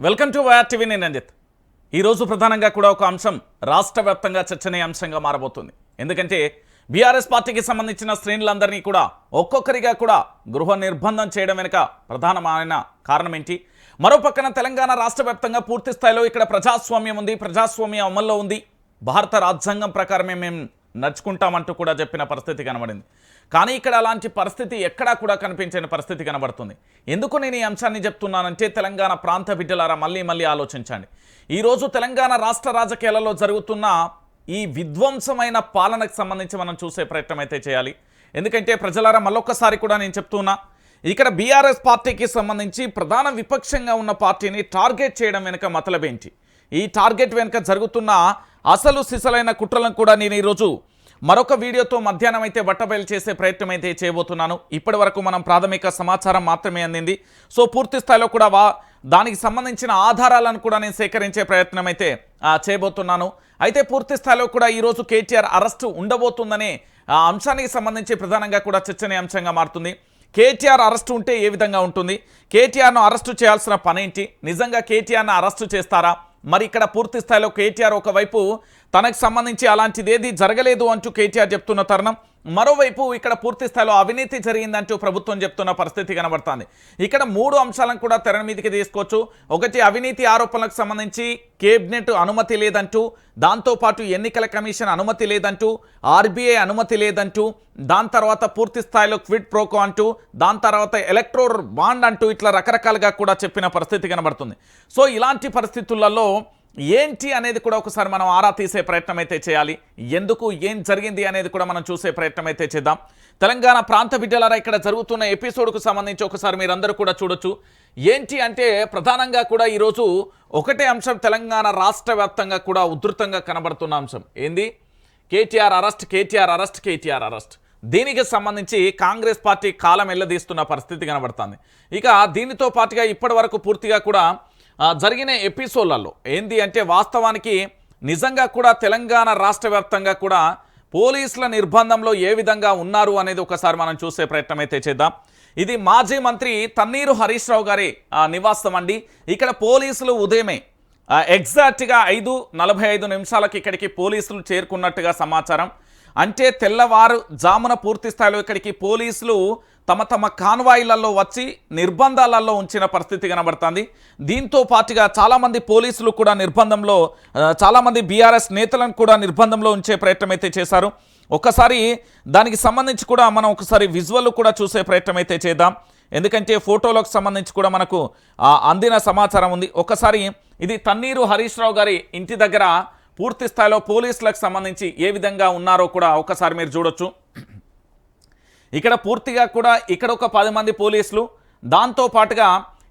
Welcome to YR TV. నేను రంజిత్. ఈరోజు ప్రధానంగా కూడా ఒక అంశం రాష్ట్ర వ్యాప్తంగా చర్చనీయాంశంగా మారబోతుంది. ఎందుకంటే బీఆర్ఎస్ పార్టీకి సంబంధించిన శ్రేణులందరినీ కూడా ఒక్కొక్కరిగా కూడా గృహ నిర్బంధం చేయడం వెనుక ప్రధానమైన కారణం ఏంటి? మరోపక్కన తెలంగాణ రాష్ట్ర వ్యాప్తంగా పూర్తి స్థాయిలో ఇక్కడ ప్రజాస్వామ్యం ఉంది, ప్రజాస్వామ్యం అమల్లో ఉంది, భారత రాజ్యాంగం ప్రకారమే మేము నడుచుకుంటామంటూ కూడా చెప్పిన పరిస్థితి కనబడింది. కానీ ఇక్కడ అలాంటి పరిస్థితి ఎక్కడా కూడా కనిపించని పరిస్థితి కనబడుతుంది. ఎందుకు నేను ఈ అంశాన్ని చెప్తున్నానంటే తెలంగాణ ప్రాంత బిడ్డలారా మళ్ళీ ఆలోచించండి. ఈరోజు తెలంగాణ రాష్ట్ర రాజకీయాలలో జరుగుతున్న ఈ విధ్వంసమైన పాలనకు సంబంధించి మనం చూసే ప్రయత్నం అయితే చేయాలి. ఎందుకంటే ప్రజలారా మళ్ళొక్కసారి కూడా నేను చెప్తున్నా, ఇక్కడ బీఆర్ఎస్ పార్టీకి సంబంధించి ప్రధాన విపక్షంగా ఉన్న పార్టీని టార్గెట్ చేయడం వెనుక మతలబేంటి, ఈ టార్గెట్ వెనుక జరుగుతున్న అసలు సిసలైన కుట్రలను కూడా నేను ఈరోజు మరొక వీడియోతో మధ్యాహ్నం అయితే బట్టబయలు చేసే ప్రయత్నం అయితే చేయబోతున్నాను. ఇప్పటి వరకు మనం ప్రాథమిక సమాచారం మాత్రమే అందింది. సో పూర్తి స్థాయిలో కూడా దానికి సంబంధించిన ఆధారాలను కూడా నేను సేకరించే ప్రయత్నం అయితే చేయబోతున్నాను. అయితే పూర్తి స్థాయిలో కూడా ఈరోజు కేటీఆర్ అరెస్టు ఉండబోతుందనే అంశానికి సంబంధించి ప్రధానంగా కూడా చర్చనీయాంశంగా మారుతుంది. కేటీఆర్ అరెస్టు ఉంటే ఏ విధంగా ఉంటుంది, కేటీఆర్ను అరెస్టు చేయాల్సిన పనేంటి, నిజంగా కేటీఆర్ను అరెస్టు చేస్తారా? మరి ఇక్కడ పూర్తి స్థాయిలో కేటీఆర్ ఒకవైపు తనకు సంబంధించి అలాంటిది ఏది జరగలేదు అంటూ కేటీఆర్ చెప్తున్న తరుణం, మరోవైపు ఇక్కడ పూర్తి స్థాయిలో అవినీతి జరిగిందంటూ ప్రభుత్వం చెప్తున్న పరిస్థితి కనబడుతుంది. ఇక్కడ మూడు అంశాలను కూడా తెర మీదకి తీసుకోవచ్చు. ఒకటి, అవినీతి ఆరోపణలకు సంబంధించి కేబినెట్ అనుమతి లేదంటూ, దాంతోపాటు ఎన్నికల కమిషన్ అనుమతి లేదంటూ, ఆర్బీఐ అనుమతి లేదంటూ, దాని తర్వాత పూర్తి స్థాయిలో క్విడ్ ప్రోకో అంటూ, దాని తర్వాత ఎలక్ట్రోల్ బాండ్ అంటూ ఇట్లా రకరకాలుగా కూడా చెప్పిన పరిస్థితి కనబడుతుంది. సో ఇలాంటి పరిస్థితులలో ఏంటి అనేది కూడా ఒకసారి మనం ఆరా తీసే ప్రయత్నం అయితే చేయాలి. ఎందుకు, ఏం జరిగింది అనేది కూడా మనం చూసే ప్రయత్నం అయితే చేద్దాం. తెలంగాణ ప్రాంత బిడ్డలారా ఇక్కడ జరుగుతున్న ఎపిసోడ్కు సంబంధించి ఒకసారి మీరందరూ కూడా చూడొచ్చు. ఏంటి అంటే ప్రధానంగా కూడా ఈరోజు ఒకటే అంశం తెలంగాణ రాష్ట్ర వ్యాప్తంగా కూడా ఉధృతంగా కనబడుతున్న అంశం ఏంది? KTR arrest, KTR arrest, KTR arrest. దీనికి సంబంధించి కాంగ్రెస్ పార్టీ కాలం ఎల్లదీస్తున్న పరిస్థితి కనబడుతుంది. ఇక దీనితో పాటుగా ఇప్పటి వరకు పూర్తిగా కూడా జరిగిన ఎపిసోడ్లలో ఏంది అంటే వాస్తవానికి నిజంగా కూడా తెలంగాణ రాష్ట్ర వ్యాప్తంగా కూడా పోలీసుల నిర్బంధంలో ఏ విధంగా ఉన్నారు అనేది ఒకసారి మనం చూసే ప్రయత్నం అయితే చేద్దాం. ఇది మాజీ మంత్రి తన్నీరు హరీష్ రావు గారి నివాసం అండి. ఇక్కడ పోలీసులు ఉదయమే ఎగ్జాక్ట్గా 5:45 ఇక్కడికి పోలీసులు చేరుకున్నట్టుగా సమాచారం. అంటే తెల్లవారు జామున పూర్తి స్థాయిలో ఇక్కడికి పోలీసులు తమ కాన్వాయిలలో వచ్చి నిర్బంధాలలో ఉంచిన పరిస్థితి కనబడుతుంది. దీంతో పాటుగా చాలామంది పోలీసులు కూడా నిర్బంధంలో, చాలామంది బీఆర్ఎస్ నేతలను కూడా నిర్బంధంలో ఉంచే ప్రయత్నం అయితే చేశారు. ఒకసారి దానికి సంబంధించి కూడా మనం ఒకసారి విజువల్ కూడా చూసే ప్రయత్నం అయితే చేద్దాం. ఎందుకంటే ఫోటోలకు సంబంధించి కూడా మనకు అందిన సమాచారం ఉంది. ఒకసారి ఇది తన్నీరు హరీష్ రావు గారి ఇంటి దగ్గర పూర్తి స్థాయిలో పోలీసులకు సంబంధించి ఏ విధంగా ఉన్నారో కూడా ఒకసారి మీరు చూడొచ్చు. ఇక్కడ పూర్తిగా కూడా ఇక్కడ ఒక 10 మంది పోలీసులు, దాంతో పాటుగా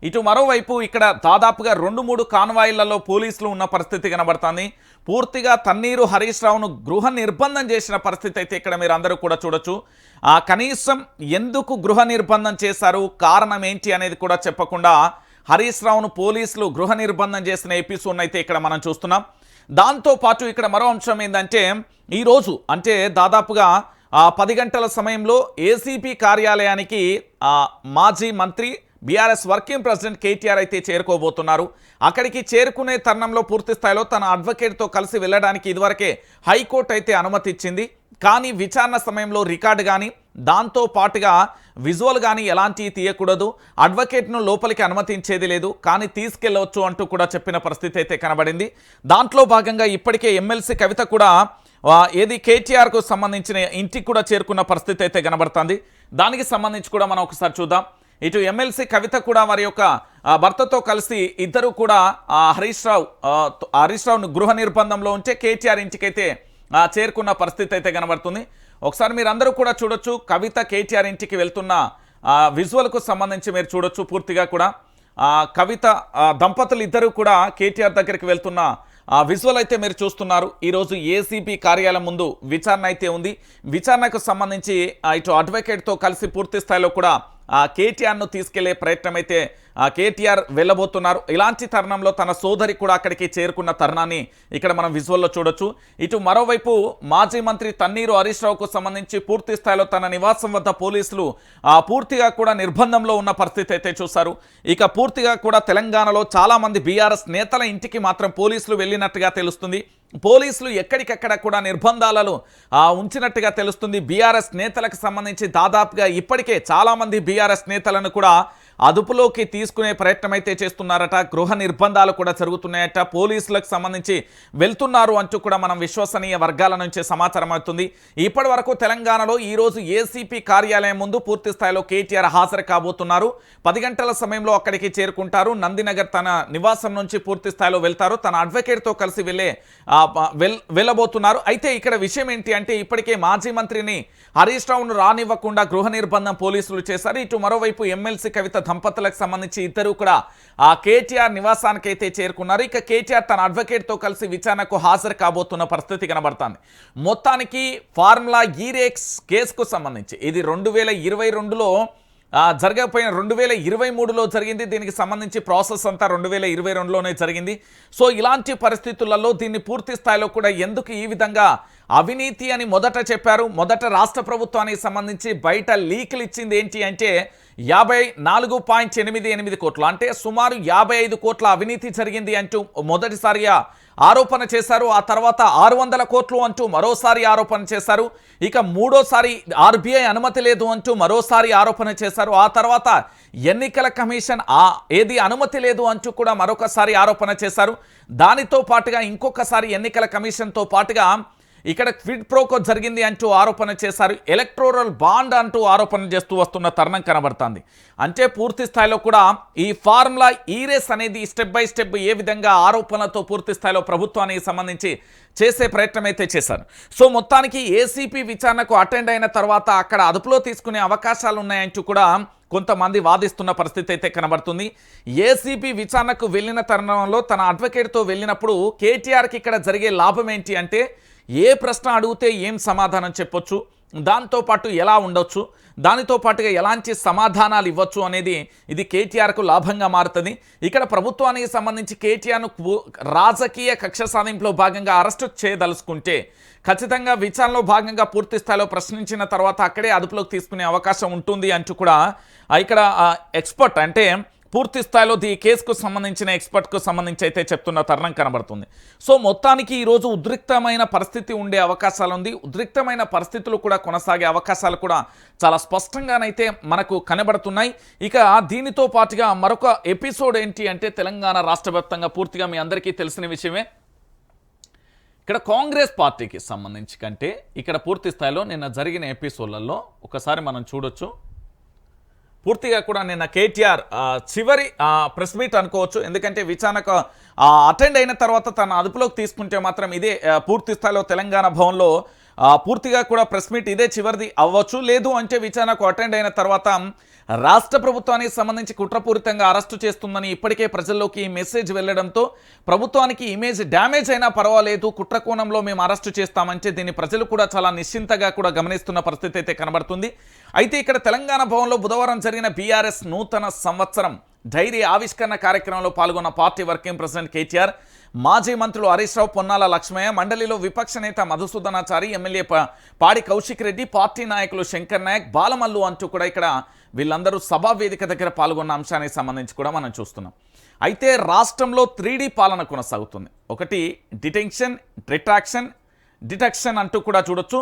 ఇటు మరోవైపు ఇక్కడ దాదాపుగా 2-3 కాన్వాయిలలో పోలీసులు ఉన్న పరిస్థితి కనబడుతుంది. పూర్తిగా తన్నీరు హరీష్ రావును గృహ నిర్బంధం చేసిన పరిస్థితి అయితే ఇక్కడ మీరు అందరూ కూడా చూడొచ్చు. కనీసం ఎందుకు గృహ నిర్బంధం చేశారు, కారణం ఏంటి అనేది కూడా చెప్పకుండా హరీష్ రావును పోలీసులు గృహ నిర్బంధం చేసిన ఎపిసోడ్ అయితే ఇక్కడ మనం చూస్తున్నాం. దాంతోపాటు ఇక్కడ మరో అంశం ఏంటంటే ఈరోజు అంటే దాదాపుగా 10 గంటల సమయంలో ఏసీపీ కార్యాలయానికి మాజీ మంత్రి బీఆర్ఎస్ వర్కింగ్ ప్రెసిడెంట్ కేటీఆర్ అయితే చేరుకోబోతున్నారు. అక్కడికి చేరుకునే తరుణంలో పూర్తి స్థాయిలో తన అడ్వకేట్తో కలిసి వెళ్ళడానికి ఇదివరకే హైకోర్టు అయితే అనుమతి ఇచ్చింది. కానీ విచారణ సమయంలో రికార్డు కానీ దాంతో పాటుగా విజువల్ కానీ ఎలాంటివి తీయకూడదు, అడ్వకేట్ను లోపలికి అనుమతించేది లేదు, కానీ తీసుకెళ్లవచ్చు అంటూ కూడా చెప్పిన పరిస్థితి అయితే కనబడింది. దాంట్లో భాగంగా ఇప్పటికే ఎమ్మెల్సీ కవిత కూడా ఏది కేటీఆర్కు సంబంధించిన ఇంటికి కూడా చేరుకున్న పరిస్థితి అయితే కనబడుతుంది. దానికి సంబంధించి కూడా మనం ఒకసారి చూద్దాం. ఇటు ఎమ్మెల్సీ కవిత కూడా వారి యొక్క భర్తతో కలిసి ఇద్దరు కూడా హరీష్ రావును గృహ నిర్బంధంలో ఉంటే కేటీఆర్ ఇంటికైతే చేరుకున్న పరిస్థితి అయితే కనబడుతుంది. ఒకసారి మీరు అందరూ కూడా చూడొచ్చు. కవిత కేటీఆర్ ఇంటికి వెళ్తున్న విజువల్కు సంబంధించి మీరు చూడొచ్చు. పూర్తిగా కూడా కవిత దంపతులు ఇద్దరు కూడా కేటీఆర్ దగ్గరికి వెళ్తున్న విజువల్ అయితే మీరు చూస్తున్నారు. ఈరోజు ఏసీపీ కార్యాలయం ముందు విచారణ అయితే ఉంది. విచారణకు సంబంధించి ఇటు అడ్వకేట్తో కలిసి పూర్తి స్థాయిలో కూడా కేటీఆర్ను తీసుకెళ్లే ప్రయత్నం అయితే కేటీఆర్ వెళ్ళబోతున్నారు. ఇలాంటి తరుణంలో తన సోదరి కూడా అక్కడికి చేరుకున్న తరుణాన్ని ఇక్కడ మనం విజువల్లో చూడొచ్చు. ఇటు మరోవైపు మాజీ మంత్రి తన్నీరు హరీష్ రావుకు సంబంధించి పూర్తి స్థాయిలో తన నివాసం వద్ద పోలీసులు పూర్తిగా కూడా నిర్బంధంలో ఉన్న పరిస్థితి అయితే చూశారు. ఇక పూర్తిగా కూడా తెలంగాణలో చాలామంది బీఆర్ఎస్ నేతల ఇంటికి మాత్రం పోలీసులు వెళ్ళినట్టుగా తెలుస్తుంది. పోలీసులు ఎక్కడికక్కడ కూడా నిర్బంధాలను ఉంచినట్టుగా తెలుస్తుంది. బీఆర్ఎస్ నేతలకు సంబంధించి దాదాపుగా ఇప్పటికే చాలామంది బీఆర్ఎస్ నేతలను కూడా అదుపులోకి తీసుకునే ప్రయత్నం అయితే చేస్తున్నారట. గృహ నిర్బంధాలు కూడా జరుగుతున్నాయట. పోలీసులకు సంబంధించి వెళ్తున్నారు అంటూ కూడా మనం విశ్వసనీయ వర్గాల నుంచి సమాచారం అవుతుంది. ఇప్పటి వరకు తెలంగాణలో ఈరోజు ఏసీపీ కార్యాలయం ముందు పూర్తి స్థాయిలో కేటీఆర్ హాజరు కాబోతున్నారు. 10 గంటల సమయంలో అక్కడికి చేరుకుంటారు. నందినగర్ తన నివాసం నుంచి పూర్తి స్థాయిలో వెళ్తారు. తన అడ్వకేట్తో కలిసి వెళ్ళబోతున్నారు. అయితే ఇక్కడ విషయం ఏంటి అంటే ఇప్పటికే మాజీ మంత్రిని హరీష్ రావును రానివ్వకుండా గృహ నిర్బంధం పోలీసులు చేశారు. ఇటు మరోవైపు ఎమ్మెల్సీ కవిత దంపతులకు సంబంధించి ఇద్దరు కూడా కేటీఆర్ నివాసానికి అయితే చేరుకున్నారు. ఇక కేటీఆర్ తన అడ్వకేట్తో కలిసి విచారణకు హాజరు కాబోతున్న పరిస్థితి కనబడుతుంది. మొత్తానికి ఫార్ములా ఈరేక్స్ కేసుకు సంబంధించి ఇది 2022లో జరగకపోయిన 2023లో జరిగింది. దీనికి సంబంధించి ప్రాసెస్ అంతా 2022లోనే జరిగింది. సో ఇలాంటి పరిస్థితులలో దీన్ని పూర్తి స్థాయిలో కూడా ఎందుకు ఈ విధంగా అవినీతి అని మొదట చెప్పారు. మొదట రాష్ట్ర ప్రభుత్వానికి సంబంధించి బయట లీకులు ఇచ్చింది ఏంటి అంటే 54.88 కోట్లు అంటే సుమారు 55 కోట్ల అవినీతి జరిగింది అంటూ మొదటిసారిగా ఆరోపణ చేశారు. ఆ తర్వాత 600 కోట్లు అంటూ మరోసారి ఆరోపణ చేశారు. ఇక మూడోసారి ఆర్బీఐ అనుమతి లేదు అంటూ మరోసారి ఆరోపణ చేశారు. ఆ తర్వాత ఎన్నికల కమిషన్ ఏది అనుమతి లేదు అంటూ కూడా మరొకసారి ఆరోపణ చేశారు. దానితో పాటుగా ఇంకొకసారి ఎన్నికల కమిషన్తో పాటుగా ఇక్కడ క్విడ్ ప్రోకో జరిగింది అంటూ ఆరోపణ చేశారు. ఎలక్టోరల్ బాండ్ అంటూ ఆరోపణ చేస్తూ వస్తున్న తరుణం కనబడుతుంది. అంటే పూర్తి స్థాయిలో కూడా ఈ ఫార్ములా ఈరేస్ అనేది స్టెప్ బై స్టెప్ ఏ విధంగా ఆరోపణలతో పూర్తి స్థాయిలో ప్రభుత్వానికి సంబంధించి చేసే ప్రయత్నం అయితే చేశారు. సో మొత్తానికి ఏసీపీ విచారణకు అటెండ్ అయిన తర్వాత అక్కడ అదుపులో తీసుకునే అవకాశాలు ఉన్నాయంటూ కూడా కొంతమంది వాదిస్తున్న పరిస్థితి అయితే కనబడుతుంది. ఏసీపీ విచారణకు వెళ్ళిన తరుణంలో తన అడ్వకేట్తో వెళ్ళినప్పుడు కేటీఆర్కి ఇక్కడ జరిగే లాభం ఏంటి అంటే ఏ ప్రశ్న అడిగితే ఏం సమాధానం చెప్పొచ్చు, దాంతోపాటు ఎలా ఉండొచ్చు, దానితో పాటుగా ఎలాంటి సమాధానాలు ఇవ్వచ్చు అనేది ఇది కేటీఆర్కు లాభంగా మారుతుంది. ఇక్కడ ప్రభుత్వానికి సంబంధించి కేటీఆర్ను రాజకీయ కక్ష సాధింపులో భాగంగా అరెస్టు చేయదలుచుకుంటే ఖచ్చితంగా విచారణలో భాగంగా పూర్తి స్థాయిలో ప్రశ్నించిన తర్వాత అక్కడే అదుపులోకి తీసుకునే అవకాశం ఉంటుంది అంటూ కూడా ఇక్కడ ఎక్స్పర్ట్ అంటే పూర్తి స్థాయిలో ఈ కేసుకు సంబంధించిన ఎక్స్పర్ట్కు సంబంధించి అయితే చెప్తున్న తరుణం కనబడుతుంది. సో మొత్తానికి ఈరోజు ఉద్రిక్తమైన పరిస్థితి ఉండే అవకాశాలు ఉంది. ఉద్రిక్తమైన పరిస్థితులు కూడా కొనసాగే అవకాశాలు కూడా చాలా స్పష్టంగానైతే మనకు కనబడుతున్నాయి. ఇక దీనితో పాటుగా మరొక ఎపిసోడ్ ఏంటి అంటే తెలంగాణ రాష్ట్ర వ్యాప్తంగా పూర్తిగా మీ అందరికీ తెలిసిన విషయమే. ఇక్కడ కాంగ్రెస్ పార్టీకి సంబంధించి కంటే ఇక్కడ పూర్తి స్థాయిలో నిన్న జరిగిన ఎపిసోడ్లలో ఒకసారి మనం చూడొచ్చు. పూర్తిగా కూడా నిన్న కేటీఆర్ చివరి ప్రెస్ మీట్ అనుకోవచ్చు. ఎందుకంటే విచారణకు అటెండ్ అయిన తర్వాత తన అదుపులోకి తీసుకుంటే మాత్రం ఇదే పూర్తి స్థాయిలో తెలంగాణ భవన్లో పూర్తిగా కూడా ప్రెస్ మీట్ ఇదే చివరిది అవ్వచ్చు. లేదు అంటే విచారణకు అటెండ్ అయిన తర్వాత రాష్ట్ర ప్రభుత్వానికి సంబంధించి కుట్రపూరితంగా అరెస్టు చేస్తుందని ఇప్పటికే ప్రజల్లోకి మెసేజ్ వెళ్లడంతో ప్రభుత్వానికి ఇమేజ్ డ్యామేజ్ అయినా పర్వాలేదు, కుట్ర కోణంలో మేము అరెస్టు చేస్తామంటే దీన్ని ప్రజలు కూడా చాలా నిశ్చింతగా కూడా గమనిస్తున్న పరిస్థితి అయితే కనబడుతుంది. అయితే ఇక్కడ తెలంగాణ భవన్లో బుధవారం జరిగిన బీఆర్ఎస్ నూతన సంవత్సరం డైరీ ఆవిష్కరణ కార్యక్రమంలో పాల్గొన్న పార్టీ వర్కింగ్ ప్రెసిడెంట్ కేటీఆర్, మాజీ మంత్రులు హరీష్ రావు, పొన్నాల లక్ష్మయ్య, మండలిలో విపక్ష నేత మధుసూదనాచారి, ఎమ్మెల్యే పాడి కౌశిక్ రెడ్డి, పార్టీ నాయకులు శంకర్ నాయక్, బాలమల్లు అంటూ కూడా ఇక్కడ వీళ్ళందరూ సభా వేదిక దగ్గర పాల్గొన్న అంశానికి సంబంధించి కూడా మనం చూస్తున్నాం. అయితే రాష్ట్రంలో 3D పాలన కొనసాగుతుంది. ఒకటి డిటెన్షన్, డిటెక్షన్ అంటూ కూడా చూడొచ్చు.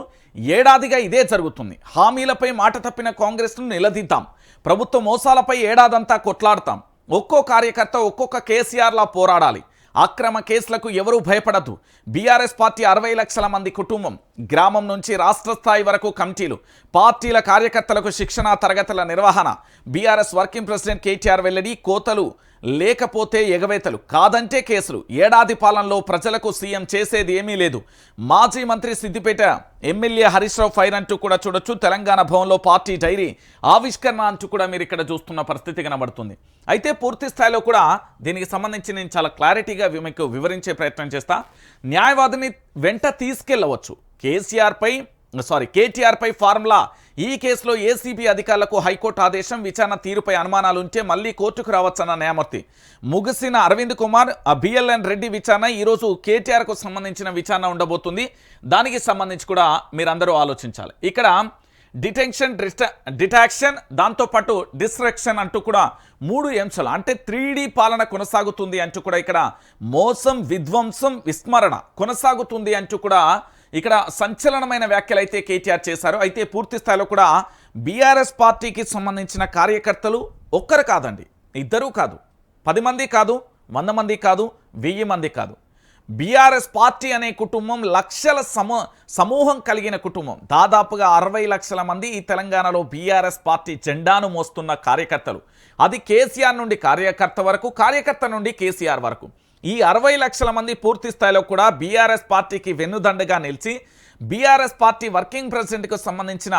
ఏడాదిగా ఇదే జరుగుతుంది. హామీలపై మాట తప్పిన కాంగ్రెస్ను నిలదీద్దాం, ప్రభుత్వ మోసాలపై ఏడాదంతా కొట్లాడతాం, ఒక్కో కార్యకర్త ఒక్కొక్క కేసీఆర్లా పోరాడాలి, అక్రమ కేసులకు ఎవరూ భయపడద్దు, బీఆర్ఎస్ పార్టీ 60 లక్షల మంది కుటుంబం, గ్రామం నుంచి రాష్ట్ర స్థాయి వరకు కమిటీలు, పార్టీల కార్యకర్తలకు శిక్షణా తరగతుల నిర్వహణ, బీఆర్ఎస్ వర్కింగ్ ప్రెసిడెంట్ కేటీఆర్ వెల్లడి, కోతలు లేకపోతే ఎగవేతలు, కాదంటే కేసులు, ఏడాది పాలనలో ప్రజలకు సీఎం చేసేది ఏమీ లేదు, మాజీ మంత్రి సిద్దిపేట ఎమ్మెల్యే హరీష్ రావు ఫైర్ అంటూ కూడా చూడొచ్చు. తెలంగాణ భవన్లో పార్టీ డైరీ ఆవిష్కరణ అంటూ కూడా మీరు ఇక్కడ చూస్తున్న పరిస్థితి కనబడుతుంది. అయితే పూర్తి స్థాయిలో కూడా దీనికి సంబంధించి నేను చాలా క్లారిటీగా మీకు వివరించే ప్రయత్నం చేస్తా. న్యాయవాదిని వెంట తీసుకెళ్లవచ్చు, కేసీఆర్పై కేటీఆర్పై ఫార్ములా ఈ కేసులో ఏసీబీ అధికారులకు హైకోర్టు ఆదేశం. విచారణ తీరుపై అనుమానాలు ఉంటే మళ్లీ కోర్టుకు రావచ్చన్న న్యాయమూర్తి. ముగిసిన అరవింద్ కుమార్ బిఎల్ఎన్ రెడ్డి విచారణ ఈరోజు కేటీఆర్కు సంబంధించిన విచారణ ఉండబోతుంది. దానికి సంబంధించి కూడా మీరందరూ ఆలోచించాలి. ఇక్కడ డిటాక్షన్ దాంతోపాటు డిస్ట్రక్షన్ అంటూ కూడా 3 అంశాలు, అంటే 3D పాలన కొనసాగుతుంది అంటూ కూడా ఇక్కడ మోసం, విధ్వంసం, విస్మరణ కొనసాగుతుంది అంటూ కూడా ఇక్కడ సంచలనమైన వ్యాఖ్యలు అయితే కేటీఆర్ చేశారు. అయితే పూర్తి స్థాయిలో కూడా బీఆర్ఎస్ పార్టీకి సంబంధించిన కార్యకర్తలు ఒక్కరు కాదండి, 2 కాదు, 10 మంది కాదు, 100 మంది కాదు, 1000 మంది కాదు. బీఆర్ఎస్ పార్టీ అనే కుటుంబం లక్షల సమూహం కలిగిన కుటుంబం. దాదాపుగా 60 లక్షల మంది ఈ తెలంగాణలో బీఆర్ఎస్ పార్టీ జెండాను మోస్తున్న కార్యకర్తలు. అది కేసీఆర్ నుండి కార్యకర్త వరకు, కార్యకర్త నుండి కేసీఆర్ వరకు. ఈ 60 లక్షల మంది పూర్తి స్థాయిలో కూడా బీఆర్ఎస్ పార్టీకి వెన్నుదండగా నిలిచి బీఆర్ఎస్ పార్టీ వర్కింగ్ ప్రెసిడెంట్కు సంబంధించిన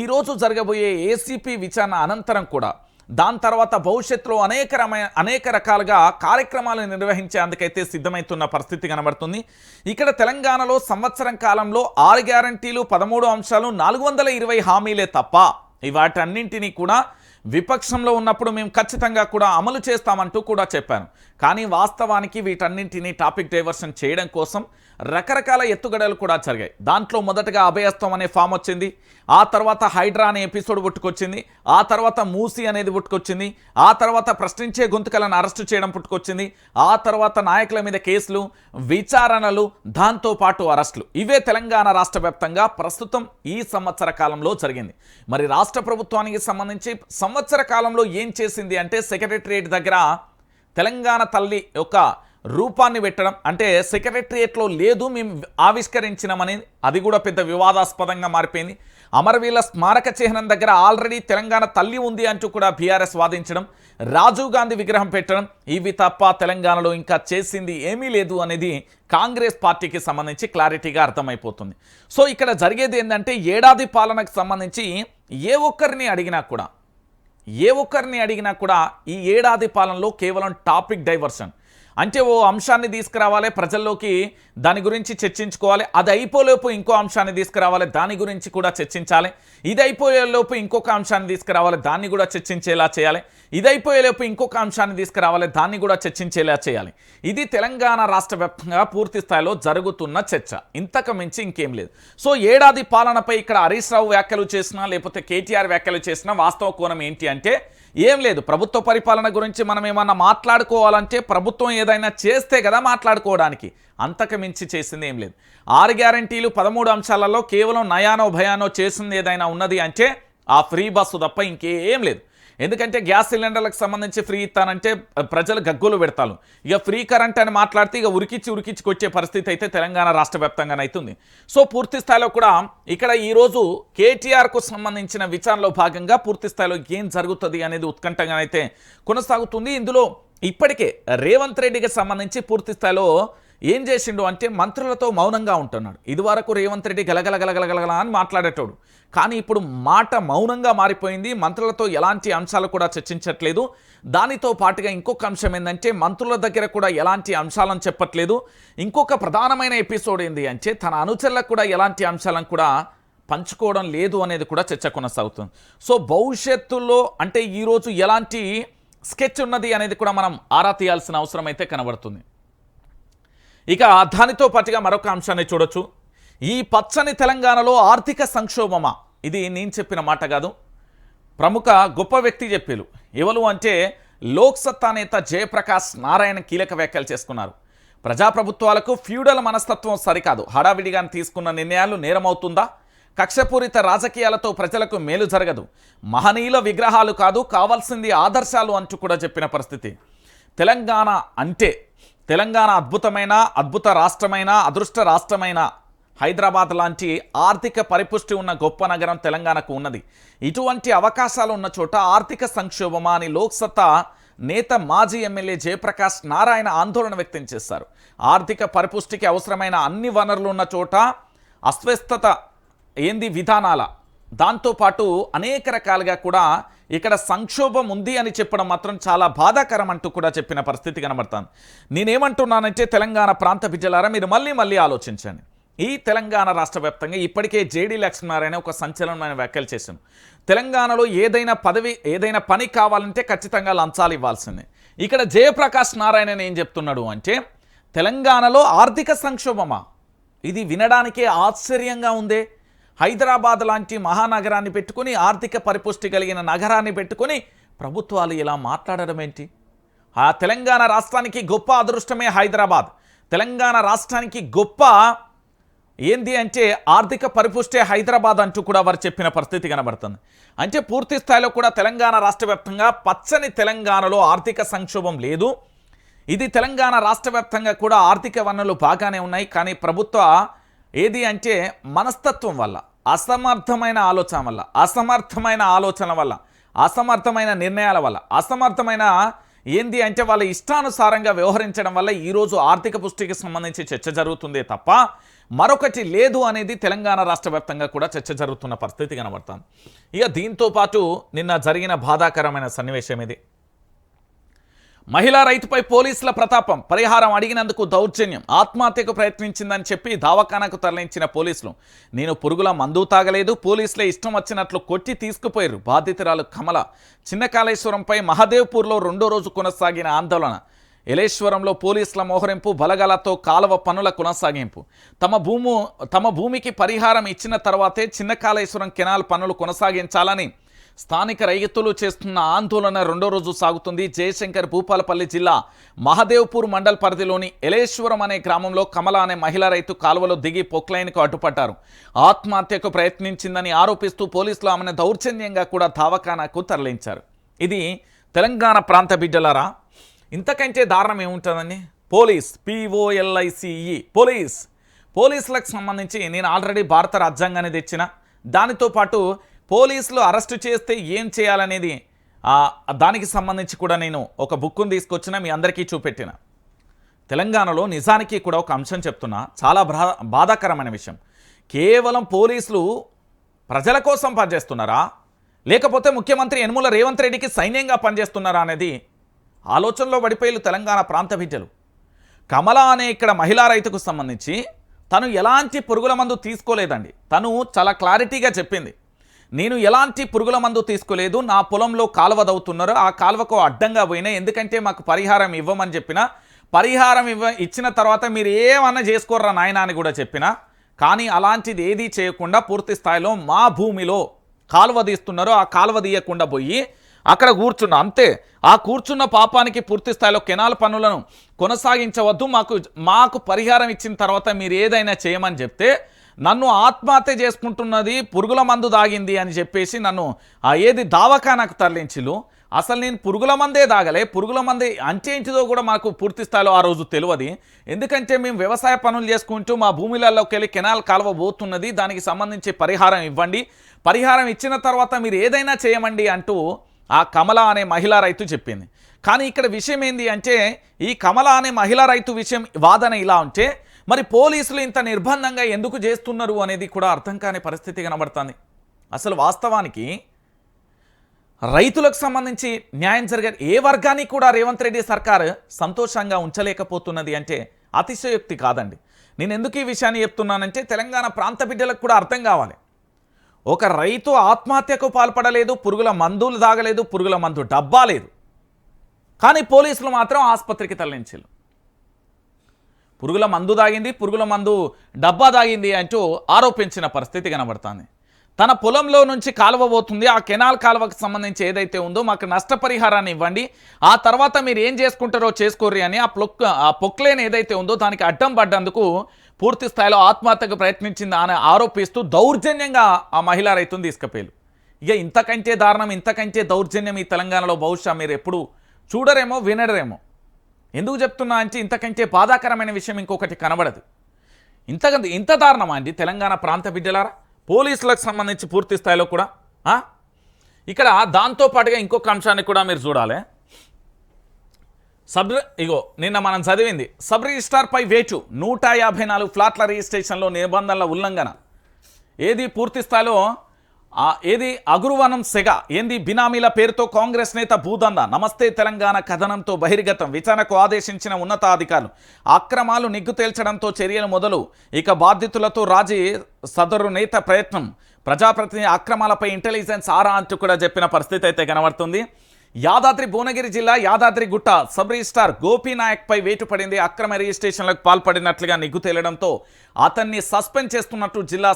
ఈరోజు జరగబోయే ఏసీపీ విచారణ అనంతరం కూడా దాని తర్వాత భవిష్యత్తులో అనేక రకాలుగా కార్యక్రమాలు నిర్వహించేందుకైతే సిద్ధమవుతున్న పరిస్థితి కనబడుతుంది. ఇక్కడ తెలంగాణలో సంవత్సరం కాలంలో 6 గ్యారంటీలు, 13 అంశాలు, 420 హామీలే తప్ప వాటన్నింటినీ కూడా విపక్షంలో ఉన్నప్పుడు మేము ఖచ్చితంగా కూడా అమలు చేస్తామంటూ కూడా చెప్పాను. కానీ వాస్తవానికి వీటన్నింటినీ టాపిక్ డైవర్షన్ చేయడం కోసం రకరకాల ఎత్తుగడలు కూడా జరిగాయి. దాంట్లో మొదటగా అభయస్తం అనే ఫామ్ వచ్చింది, ఆ తర్వాత హైడ్రా అనే ఎపిసోడ్ పుట్టుకొచ్చింది, ఆ తర్వాత మూసి అనేది పుట్టుకొచ్చింది, ఆ తర్వాత ప్రశ్నించే గొంతుకలను అరెస్టు చేయడం పుట్టుకొచ్చింది, ఆ తర్వాత నాయకుల మీద కేసులు, విచారణలు, దాంతోపాటు అరెస్టులు. ఇవే తెలంగాణ రాష్ట్ర వ్యాప్తంగా ప్రస్తుతం ఈ సంవత్సర కాలంలో జరిగింది. మరి రాష్ట్ర ప్రభుత్వానికి సంబంధించి సంవత్సర కాలంలో ఏం చేసింది అంటే సెక్రటరియట్ దగ్గర తెలంగాణ తల్లి యొక్క రూపాన్ని పెట్టడం, అంటే సెక్రటరియట్లో లేదు, మేము ఆవిష్కరించినామని, అది కూడా పెద్ద వివాదాస్పదంగా మారిపోయింది. అమరవీరుల స్మారక చిహ్నం దగ్గర ఆల్రెడీ తెలంగాణ తల్లి ఉంది అంటూ కూడా బీఆర్ఎస్ వాదించడం, రాజీవ్ గాంధీ విగ్రహం పెట్టడం, ఇవి తప్ప తెలంగాణలో ఇంకా చేసింది ఏమీ లేదు అనేది కాంగ్రెస్ పార్టీకి సంబంధించి క్లారిటీగా అర్థమైపోతుంది. సో ఇక్కడ జరిగేది ఏంటంటే ఏడాది పాలనకు సంబంధించి ఏ ఒక్కరిని అడిగినా కూడా ఈ ఏడాది పాలనలో కేవలం టాపిక్ డైవర్షన్, అంటే ఓ అంశాన్ని తీసుకురావాలి ప్రజల్లోకి, దాని గురించి చర్చించుకోవాలి, అది అయిపోలేపు ఇంకో అంశాన్ని తీసుకురావాలి, దాని గురించి కూడా చర్చించాలి, ఇది అయిపోయేలోపు ఇంకొక అంశాన్ని తీసుకురావాలి, దాన్ని కూడా చర్చించేలా చేయాలి, ఇది అయిపోయేలోపు ఇంకొక అంశాన్ని తీసుకురావాలి, దాన్ని కూడా చర్చించేలా చేయాలి. ఇది తెలంగాణ రాష్ట్ర వ్యాప్తంగా పూర్తి స్థాయిలో జరుగుతున్న చర్చ, ఇంతకు మించి ఇంకేం లేదు. సో ఏడాది పాలనపై ఇక్కడ హరీష్ రావు వ్యాఖ్యలు చేసినా లేకపోతే కేటీఆర్ వ్యాఖ్యలు చేసినా వాస్తవ కోణం ఏంటి అంటే ఏం లేదు. ప్రభుత్వ పరిపాలన గురించి మనం ఏమన్నా మాట్లాడుకోవాలంటే ప్రభుత్వం ఏదైనా చేస్తే కదా మాట్లాడుకోవడానికి, అంతకు మించి చేసింది ఏం లేదు. 6 గ్యారంటీలు 13 అంశాలలో కేవలం నయానో భయానో చేసింది ఏదైనా ఉన్నది అంటే ఆ ఫ్రీ బస్సు తప్ప ఇంకేం లేదు. ఎందుకంటే గ్యాస్ సిలిండర్లకు సంబంధించి ఫ్రీ ఇస్తానంటే ప్రజలు గగ్గోలు పెడతారు. ఇక ఫ్రీ కరెంట్ అని మాట్లాడితే ఇక ఉరికిచ్చి వచ్చే పరిస్థితి అయితే తెలంగాణ రాష్ట్ర వ్యాప్తంగానైతుంది. సో పూర్తి స్థాయిలో కూడా ఇక్కడ ఈరోజు కేటీఆర్కు సంబంధించిన విచారణలో భాగంగా పూర్తి స్థాయిలో ఏం జరుగుతుంది అనేది ఉత్కంఠగానైతే కొనసాగుతుంది. ఇందులో ఇప్పటికే రేవంత్ రెడ్డికి సంబంధించి పూర్తి స్థాయిలో ఏం చేసిండు అంటే మంత్రులతో మౌనంగా ఉంటున్నాడు. ఇదివరకు రేవంత్ రెడ్డి గలగలగలగలగల అని మాట్లాడేటోడు, కానీ ఇప్పుడు మాట మౌనంగా మారిపోయింది. మంత్రులతో ఎలాంటి అంశాలు కూడా చర్చించట్లేదు. దానితో పాటుగా ఇంకొక అంశం ఏంటంటే మంత్రుల దగ్గర కూడా ఎలాంటి అంశాలను చెప్పట్లేదు. ఇంకొక ప్రధానమైన ఎపిసోడ్ ఏంటి అంటే తన అనుచరులకు కూడా ఎలాంటి అంశాలను కూడా పంచుకోవడం లేదు అనేది కూడా చర్చ కొనసాగుతుంది. సో భవిష్యత్తులో అంటే ఈరోజు ఎలాంటి స్కెచ్ ఉన్నది అనేది కూడా మనం ఆరా తీయాల్సిన అవసరం అయితే కనబడుతుంది. ఇక దానితో పాటుగా మరొక అంశాన్ని చూడొచ్చు. ఈ పచ్చని తెలంగాణలో ఆర్థిక సంక్షోభమా? ఇది నేను చెప్పిన మాట కాదు, ప్రముఖ గొప్ప వ్యక్తి చెప్పేలు. ఎవరు అంటే లోక్సత్తా నేత జయప్రకాష్ నారాయణ కీలక వ్యాఖ్యలు చేసుకున్నారు. ప్రజాప్రభుత్వాలకు ఫ్యూడల్ మనస్తత్వం సరికాదు, హడావిడిగా తీసుకున్న నిర్ణయాలు నేరమవుతుందా? కక్షపూరిత రాజకీయాలతో ప్రజలకు మేలు జరగదు, మహనీయుల విగ్రహాలు కాదు కావాల్సింది ఆదర్శాలు అంటూ కూడా చెప్పిన పరిస్థితి. తెలంగాణ అంటే తెలంగాణ అద్భుత రాష్ట్రమైన అదృష్ట రాష్ట్రమైన హైదరాబాద్ లాంటి ఆర్థిక పరిపుష్టి ఉన్న గొప్ప నగరం తెలంగాణకు ఉన్నది. ఇటువంటి అవకాశాలు ఉన్న చోట ఆర్థిక సంక్షోభమా అని లోక్సత్తా నేత మాజీ ఎమ్మెల్యే జయప్రకాష్ నారాయణ ఆందోళన వ్యక్తం చేశారు. ఆర్థిక పరిపుష్టికి అవసరమైన అన్ని వనరులు ఉన్న చోట అస్వస్థత ఏంది విధానాల, దాంతోపాటు అనేక రకాలుగా కూడా ఇక్కడ సంక్షోభం ఉంది అని చెప్పడం మాత్రం చాలా బాధాకరం అంటూ కూడా చెప్పిన పరిస్థితి కనబడుతుంది. నేనేమంటున్నానంటే తెలంగాణ ప్రాంత బిడ్డలారా మీరు మళ్ళీ ఆలోచించండి. ఈ తెలంగాణ రాష్ట్ర వ్యాప్తంగా ఇప్పటికే జేడీ లక్ష్మీనారాయణ ఒక సంచలనమైన వ్యాఖ్యలు చేశారు. తెలంగాణలో ఏదైనా పని కావాలంటే ఖచ్చితంగా లంచాలు ఇవ్వాల్సిందే. ఇక్కడ జయప్రకాష్ నారాయణ ఏం చెప్తున్నాడు అంటే, తెలంగాణలో ఆర్థిక సంక్షోభమా? ఇది వినడానికే ఆశ్చర్యంగా ఉందే. హైదరాబాద్ లాంటి మహానగరాన్ని పెట్టుకుని, ఆర్థిక పరిపుష్టి కలిగిన నగరాన్ని పెట్టుకుని ప్రభుత్వాలు ఇలా మాట్లాడడం ఏంటి? ఆ తెలంగాణ రాష్ట్రానికి గొప్ప అదృష్టమే హైదరాబాద్. తెలంగాణ రాష్ట్రానికి గొప్ప ఏంది అంటే ఆర్థిక పరిపుష్టే హైదరాబాద్ అంటూ కూడా వారు చెప్పిన పరిస్థితి కనబడుతుంది. అంటే పూర్తి స్థాయిలో కూడా తెలంగాణ రాష్ట్ర వ్యాప్తంగా పచ్చని తెలంగాణలో ఆర్థిక సంక్షోభం లేదు. ఇది తెలంగాణ రాష్ట్ర వ్యాప్తంగా కూడా ఆర్థిక వనరులు బాగానే ఉన్నాయి. కానీ ప్రభుత్వ ఏది అంటే మనస్తత్వం వల్ల, అసమర్థమైన ఆలోచన వల్ల, అసమర్థమైన నిర్ణయాల వల్ల, అసమర్థమైన ఏంది అంటే వాళ్ళ ఇష్టానుసారంగా వ్యవహరించడం వల్ల ఈరోజు ఆర్థిక పుష్టికి సంబంధించి చర్చ జరుగుతుందే తప్ప మరొకటి లేదు అనేది తెలంగాణ రాష్ట్ర వ్యాప్తంగా కూడా చర్చ జరుగుతున్న పరిస్థితి కనబడుతుంది. ఇక దీంతో పాటు నిన్న జరిగిన బాధాకరమైన సన్నివేశం ఇది. మహిళా రైతుపై పోలీసుల ప్రతాపం, పరిహారం అడిగినందుకు దౌర్జన్యం, ఆత్మహత్యకు ప్రయత్నించిందని చెప్పి దవాఖానకు తరలించిన పోలీసులు. నేను పురుగుల మందు తాగలేదు, పోలీసులే ఇష్టం వచ్చినట్లు కొట్టి తీసుకుపోయారు. బాధితురాలు కమల. చిన్న కాళేశ్వరంపై మహదేవ్పూర్లో 2వ రోజు కొనసాగిన ఆందోళన. ఎలేశ్వరంలో పోలీసుల మోహరింపు, బలగాలతో కాలువ పనుల కొనసాగింపు. తమ భూమికి పరిహారం ఇచ్చిన తర్వాతే చిన్న కాళేశ్వరం కెనాల్ పనులు కొనసాగించాలని స్థానిక రైతులు చేస్తున్న ఆందోళన 2వ రోజు సాగుతుంది. జయశంకర్ భూపాలపల్లి జిల్లా మహదేవ్పూర్ మండల్ పరిధిలోని ఎలేశ్వరం అనే గ్రామంలో కమల అనే మహిళా రైతు కాలువలో దిగి పొక్లైన్కు అడ్డుపడ్డారు. ఆత్మహత్యకు ప్రయత్నించిందని ఆరోపిస్తూ పోలీసులు ఆమెను దౌర్జన్యంగా కూడా దవాఖానాకు తరలించారు. ఇది తెలంగాణ ప్రాంత బిడ్డలారా, ఇంతకంటే దారుణం ఏముంటుందండి? పోలీస్, POLICE పోలీసులకు సంబంధించి నేను ఆల్రెడీ భారత రాజ్యాంగాన్ని తెచ్చిన, దానితో పాటు పోలీసులు అరెస్టు చేస్తే ఏం చేయాలనేది దానికి సంబంధించి కూడా నేను ఒక బుక్ను తీసుకొచ్చిన, మీ అందరికీ చూపెట్టిన. తెలంగాణలో నిజానికి కూడా ఒక అంశం చెప్తున్నా, చాలా బాధాకరమైన విషయం. కేవలం పోలీసులు ప్రజల కోసం పనిచేస్తున్నారా, లేకపోతే ముఖ్యమంత్రి యనుమల రేవంత్ రెడ్డికి సైన్యంగా పనిచేస్తున్నారా అనేది ఆలోచనలో పడిపోయి తెలంగాణ ప్రాంత బిడ్డలు. కమల అనే ఇక్కడ మహిళా రైతుకు సంబంధించి తను ఎలాంటి పురుగుల మందు తీసుకోలేదండి. తను చాలా క్లారిటీగా చెప్పింది, నేను ఎలాంటి పురుగుల మందు తీసుకోలేదు, నా పొలంలో కాలువ దవ్వుతున్నారు, ఆ కాలువకు అడ్డంగా పోయినా, ఎందుకంటే మాకు పరిహారం ఇవ్వమని చెప్పిన, పరిహారం ఇచ్చిన తర్వాత మీరు ఏమన్నా చేసుకోర్రా నాయనా అని కూడా చెప్పిన. కానీ అలాంటిది ఏదీ చేయకుండా పూర్తి స్థాయిలో మా భూమిలో కాలువ తీస్తున్నారు, ఆ కాలువ తీయకుండా పోయి అక్కడ కూర్చున్నా, అంతే. ఆ కూర్చున్న పాపానికి పూర్తి స్థాయిలో కెనాల్ పనులను కొనసాగించవద్దు, మాకు పరిహారం ఇచ్చిన తర్వాత మీరు ఏదైనా చేయమని చెప్తే నన్ను ఆత్మహత్య చేసుకుంటున్నది పురుగుల మందు దాగింది అని చెప్పేసి నన్ను దవాఖానాకు తరలించిలు. అసలు నేను పురుగుల మందే దాగలే, పురుగుల మందే అంటే ఏంటిదో కూడా మాకు పూర్తి స్థాయిలో ఆ రోజు తెలియదు. ఎందుకంటే మేము వ్యవసాయ పనులు చేసుకుంటూ మా భూమిలలోకి వెళ్ళి కెనాల్ కాలువ పోతున్నది, దానికి సంబంధించి పరిహారం ఇవ్వండి, పరిహారం ఇచ్చిన తర్వాత మీరు ఏదైనా చేయమండి అంటూ ఆ కమల అనే మహిళా రైతు చెప్పింది. కానీ ఇక్కడ విషయం ఏంది అంటే, ఈ కమల అనే మహిళా రైతు విషయం వాదన ఇలా ఉంటే మరి పోలీసులు ఇంత నిర్బంధంగా ఎందుకు చేస్తున్నారు అనేది కూడా అర్థం కాని పరిస్థితి కనబడుతుంది. అసలు వాస్తవానికి రైతులకు సంబంధించి న్యాయం జరిగే ఏ వర్గాన్ని కూడా రేవంత్ రెడ్డి సర్కార్ సంతోషంగా ఉంచలేకపోతున్నది అంటే అతిశయోక్తి కాదండి. నేను ఎందుకు ఈ విషయాన్ని చెప్తున్నానంటే తెలంగాణ ప్రాంత బిడ్డలకు కూడా అర్థం కావాలి. ఒక రైతు ఆత్మహత్యకు పాల్పడలేదు, పురుగుల మందులు తాగలేదు, పురుగుల మందు డబ్బా లేదు, కానీ పోలీసులు మాత్రం ఆసుపత్రికి తరలించారు. పురుగుల మందు దాగింది, పురుగుల మందు డబ్బా దాగింది అంటూ ఆరోపించిన పరిస్థితి కనబడుతుంది. తన పొలంలో నుంచి కాలువ పోతుంది, ఆ కెనాల్ కాలువకు సంబంధించి ఏదైతే ఉందో మాకు నష్టపరిహారాన్ని ఇవ్వండి, ఆ తర్వాత మీరు ఏం చేసుకుంటారో చేసుకోర్రి అని ఆ పొక్లేన్ ఏదైతే ఉందో దానికి అడ్డం పడ్డందుకు పూర్తి స్థాయిలో ఆత్మహత్యకు ప్రయత్నించింది అని ఆరోపిస్తూ దౌర్జన్యంగా ఆ మహిళా రైతును తీసుకుపోయారు. ఇక ఇంతకంటే దారుణం, ఇంతకంటే దౌర్జన్యం ఈ తెలంగాణలో బహుశా మీరు ఎప్పుడు చూడరేమో, వినడరేమో. ఎందుకు చెప్తున్నా అంటే ఇంతకంటే బాధాకరమైన విషయం ఇంకొకటి కనబడదు. ఇంత దారుణమా అండి తెలంగాణ ప్రాంత బిడ్డలారా? పోలీసులకు సంబంధించి పూర్తి స్థాయిలో కూడా ఇక్కడ దాంతోపాటుగా ఇంకొక అంశాన్ని కూడా మీరు చూడాలి. నిన్న మనం చదివింది సబ్ రిజిస్ట్రార్పై వేటు, 154 ఫ్లాట్ల రిజిస్ట్రేషన్లో నిబంధనల ఉల్లంఘన. ఏది పూర్తి స్థాయిలో ఏది అగురువనం సెగ ఏంది బినామీల పేరుతో కాంగ్రెస్ నేత భూదంద నమస్తే తెలంగాణ కథనంతో బహిర్గతం విచారణకు ఆదేశించిన ఉన్నతాధికారులు అక్రమాలు నిగ్గు తేల్చడంతో చర్యలు మొదలు ఇక బాధితులతో రాజీ సదరు నేత ప్రయత్నం ప్రజాప్రతినిధి అక్రమాలపై ఇంటెలిజెన్స్ ఆరా అంటూ కూడా చెప్పిన పరిస్థితి అయితే కనబడుతుంది. యాదాద్రి భువనగిరి జిల్లా యాదాద్రి గుట్ట సబ్ రిజిస్ట్రార్ గోపీనాయక్పై వేటు పడింది. అక్రమ రిజిస్ట్రేషన్లకు పాల్పడినట్లుగా నిగ్గు తేలడంతో అతన్ని సస్పెండ్ చేస్తున్నట్టు జిల్లా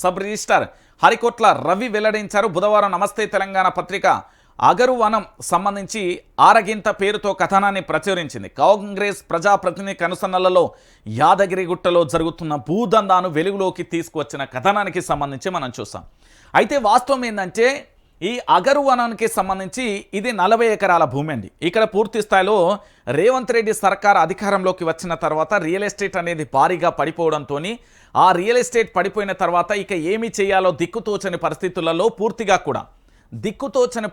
సబ్ రిజిస్ట్రార్ హరికోట్ల రవి వెల్లడించారు. బుధవారం నమస్తే తెలంగాణ పత్రిక అగరువనం సంబంధించి ఆరగింత పేరుతో కథనాన్ని ప్రచురించింది. కాంగ్రెస్ ప్రజాప్రతినిధి కనుసన్నలలో యాదగిరిగుట్టలో జరుగుతున్న భూదందాను వెలుగులోకి తీసుకువచ్చిన కథనానికి సంబంధించి మనం చూసాం. అయితే వాస్తవం ఏంటంటే ఈ అగరువనానికి సంబంధించి ఇది 40 ఎకరాల భూమి అండి. ఇక్కడ పూర్తి స్థాయిలో రేవంత్ రెడ్డి సర్కార్ అధికారంలోకి వచ్చిన తర్వాత రియల్ ఎస్టేట్ అనేది భారీగా పడిపోవడంతో ఆ రియల్ ఎస్టేట్ పడిపోయిన తర్వాత ఇక ఏమి చేయాలో దిక్కుతోచని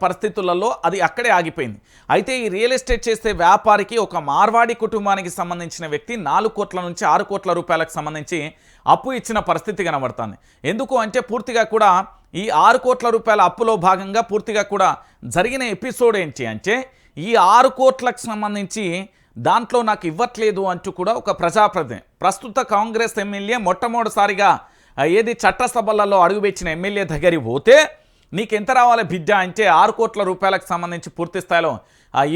పరిస్థితులలో అది అక్కడే ఆగిపోయింది. అయితే ఈ రియల్ ఎస్టేట్ చేసే వ్యాపారికి ఒక మార్వాడి కుటుంబానికి సంబంధించిన వ్యక్తి 4 కోట్ల నుంచి 6 కోట్ల రూపాయలకు సంబంధించి అప్పు ఇచ్చిన పరిస్థితి కనబడుతుంది. ఎందుకు అంటే పూర్తిగా కూడా ఈ 6 కోట్ల రూపాయల అప్పులో భాగంగా పూర్తిగా కూడా జరిగిన ఎపిసోడ్ ఏంటి అంటే ఈ 6 కోట్లకు సంబంధించి దాంట్లో నాకు ఇవ్వట్లేదు అంటూ కూడా ఒక ప్రజాప్రతినిధి ప్రస్తుత కాంగ్రెస్ ఎమ్మెల్యే మొట్టమొదటిసారిగా ఏది చట్టసభలలో అడుగుపెట్టిన ఎమ్మెల్యే దగ్గరికి పోతే నీకు ఎంత రావాలి బిడ్డ అంటే 6 కోట్ల రూపాయలకు సంబంధించి పూర్తి స్థాయిలో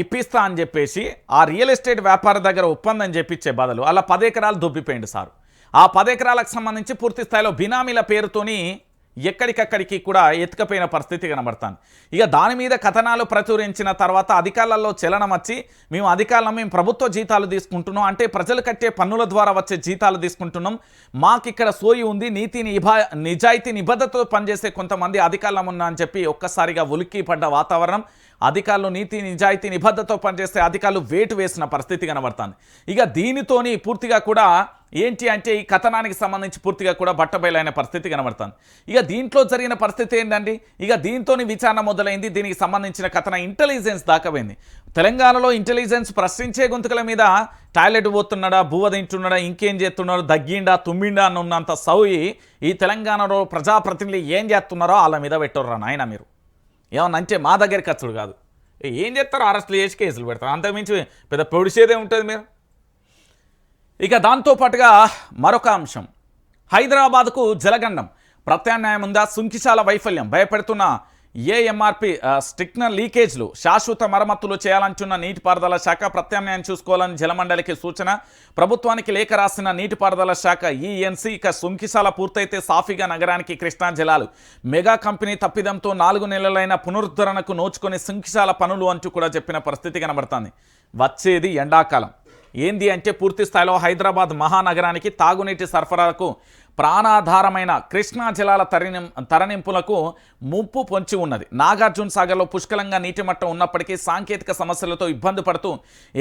ఇప్పిస్తా అని చెప్పేసి ఆ రియల్ ఎస్టేట్ వ్యాపారి దగ్గర ఒప్పందం చెప్పించే బదులు అలా 10 ఎకరాలు దొబ్బిపోయింది సార్. ఆ 10 ఎకరాలకు సంబంధించి పూర్తి స్థాయిలో బినామీల పేరుతోని ఎక్కడికక్కడికి కూడా ఎత్తుకపోయిన పరిస్థితి కనబడుతుంది. ఇక దాని మీద కథనాలు ప్రచురించిన తర్వాత అధికారులలో చలనం వచ్చి మేము ప్రభుత్వ జీతాలు తీసుకుంటున్నాం అంటే ప్రజలు కట్టే పన్నుల ద్వారా వచ్చే జీతాలు తీసుకుంటున్నాం, మాకు ఇక్కడ సోయి ఉంది, నిజాయితీ నిబద్ధతతో పనిచేసే కొంతమంది అధికారులం ఉన్నా అని చెప్పి ఒక్కసారిగా ఉలిక్కి పడ్డ వాతావరణం. అధికారులు నీతి నిజాయితీ నిబద్ధతతో పనిచేస్తే అధికారులు వేటు వేసిన పరిస్థితి కనబడుతుంది. ఇక దీనితోని పూర్తిగా కూడా ఏంటి అంటే ఈ కథనానికి సంబంధించి పూర్తిగా కూడా బట్టబయలైన పరిస్థితి కనబడుతుంది. ఇక దీంట్లో జరిగిన పరిస్థితి ఏంటండి, ఇక దీంతోని విచారణ మొదలైంది. దీనికి సంబంధించిన కథన ఇంటెలిజెన్స్ దాకపోయింది. తెలంగాణలో ఇంటెలిజెన్స్ ప్రశ్నించే గొంతుకల మీద టాయిలెట్ పోతున్నాడా, బువ్వ తింటున్నాడా, ఇంకేం చేస్తున్నాడు, దగ్గిండా తుమ్మిండా అని ఉన్నంత సౌయి ఈ తెలంగాణలో ప్రజాప్రతినిధులు ఏం చేస్తున్నారో వాళ్ళ మీద పెట్టర్రా నాయన. మీరు ఏమన్నా అంటే మా దగ్గరికి వచ్చుడు కాదు, ఏం చేస్తారో అరెస్టులు చేసి కేసులు పెడతారు, అంతకుమించి పెద్ద పొడిచేదే ఉంటుంది మీరు. ఇక దాంతోపాటుగా మరొక అంశం, హైదరాబాద్కు జలగండం ప్రత్యామ్నాయం ఉందా, సుంకిశాల వైఫల్యం భయపెడుతున్న ఏఎంఆర్పి స్టిక్నర్ లీకేజ్లు శాశ్వత మరమ్మతులు చేయాలంటున్న నీటిపారుదల శాఖ ప్రత్యామ్నాయం చూసుకోవాలని జలమండలికి సూచన. ప్రభుత్వానికి లేఖ రాసిన నీటిపారుదల శాఖ ఈఎన్సీ ఇక సుంకిశాల పూర్తయితే సాఫీగా నగరానికి కృష్ణా జలాలు. మెగా కంపెనీ తప్పిదంతో 4 నెలలైన పునరుద్ధరణకు నోచుకొని సుంకిశాల పనులు అంటూ కూడా చెప్పిన పరిస్థితి కనబడుతుంది. వచ్చేది ఎండాకాలం. ఏంది అంటే పూర్తి స్థాయిలో హైదరాబాద్ మహానగరానికి తాగునీటి సరఫరాకు ప్రాణాధారమైన కృష్ణా జలాల తరలింపులకు ముప్పు పొంచి ఉన్నది. నాగార్జున సాగర్లో పుష్కలంగా నీటి మట్టం ఉన్నప్పటికీ సాంకేతిక సమస్యలతో ఇబ్బంది పడుతూ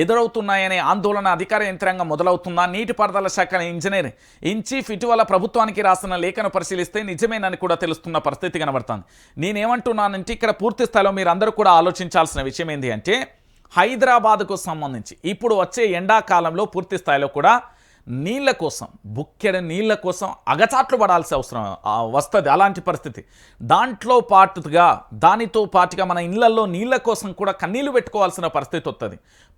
ఎదురవుతున్నాయనే ఆందోళన అధికార యంత్రాంగం మొదలవుతుందా. నీటిపారుదల శాఖ ఇంజనీర్ ఇన్ చీఫ్ ఇటీవల ప్రభుత్వానికి రాసిన లేఖను పరిశీలిస్తే నిజమేనని కూడా తెలుస్తున్న పరిస్థితి కనబడుతుంది. నేనేమంటున్నానంటే ఇక్కడ పూర్తి స్థాయిలో మీరు అందరూ కూడా ఆలోచించాల్సిన విషయం ఏంటి అంటే హైదరాబాద్కు సంబంధించి ఇప్పుడు వచ్చే ఎండాకాలంలో పూర్తి స్థాయిలో కూడా నీళ్ళ కోసం బుక్కెడ నీళ్ళ కోసం అగచాట్లు పడాల్సి అవసరం వస్తుంది. అలాంటి పరిస్థితి దానితో పాటుగా మన ఇళ్లలో నీళ్ళ కోసం కూడా కన్నీళ్లు పెట్టుకోవాల్సిన పరిస్థితి వస్తుంది.